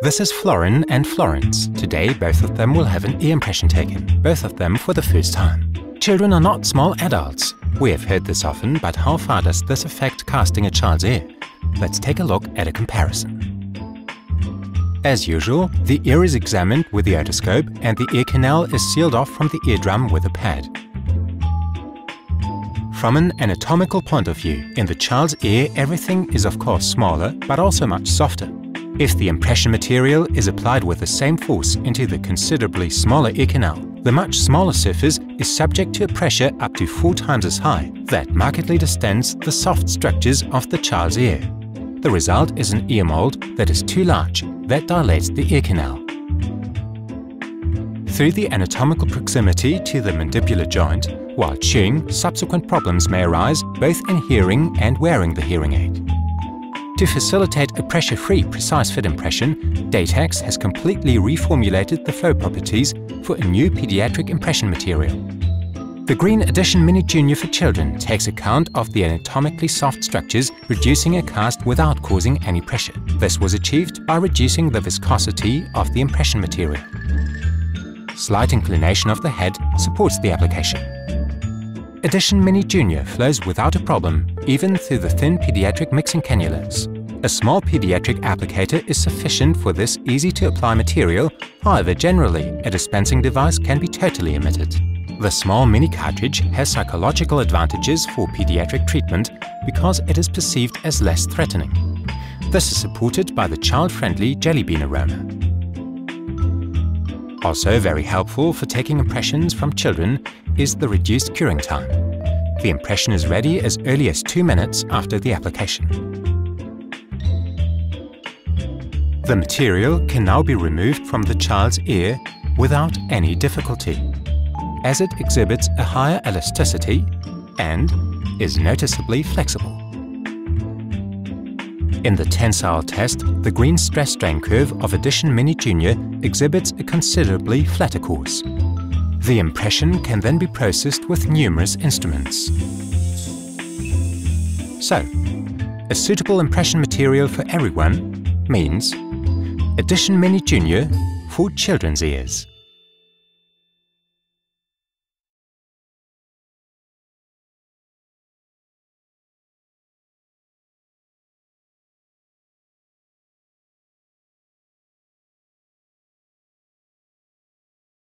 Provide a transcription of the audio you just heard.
This is Florin and Florence. Today, both of them will have an ear impression taken, both of them for the first time. Children are not small adults. We have heard this often, but how far does this affect casting a child's ear? Let's take a look at a comparison. As usual, the ear is examined with the otoscope and the ear canal is sealed off from the eardrum with a pad. From an anatomical point of view, in the child's ear everything is of course smaller, but also much softer. If the impression material is applied with the same force into the considerably smaller ear canal, the much smaller surface is subject to a pressure up to 4 times as high that markedly distends the soft structures of the child's ear. The result is an ear mold that is too large, that dilates the ear canal. Through the anatomical proximity to the mandibular joint, while chewing, subsequent problems may arise both in hearing and wearing the hearing aid. To facilitate a pressure-free precise fit impression, Detax has completely reformulated the flow properties for a new pediatric impression material. The Green Edition Mini Junior for children takes account of the anatomically soft structures, reducing a cast without causing any pressure. This was achieved by reducing the viscosity of the impression material. Slight inclination of the head supports the application. Edition Mini Junior flows without a problem, even through the thin pediatric mixing cannulas. A small pediatric applicator is sufficient for this easy-to-apply material, however generally a dispensing device can be totally omitted. The small mini cartridge has psychological advantages for pediatric treatment because it is perceived as less threatening. This is supported by the child-friendly jelly bean aroma. Also very helpful for taking impressions from children is the reduced curing time. The impression is ready as early as 2 minutes after the application. The material can now be removed from the child's ear without any difficulty, as it exhibits a higher elasticity and is noticeably flexible. In the tensile test, the green stress-strain curve of Edition Mini Junior exhibits a considerably flatter course. The impression can then be processed with numerous instruments. So, a suitable impression material for everyone means Edition Mini Junior for children's ears.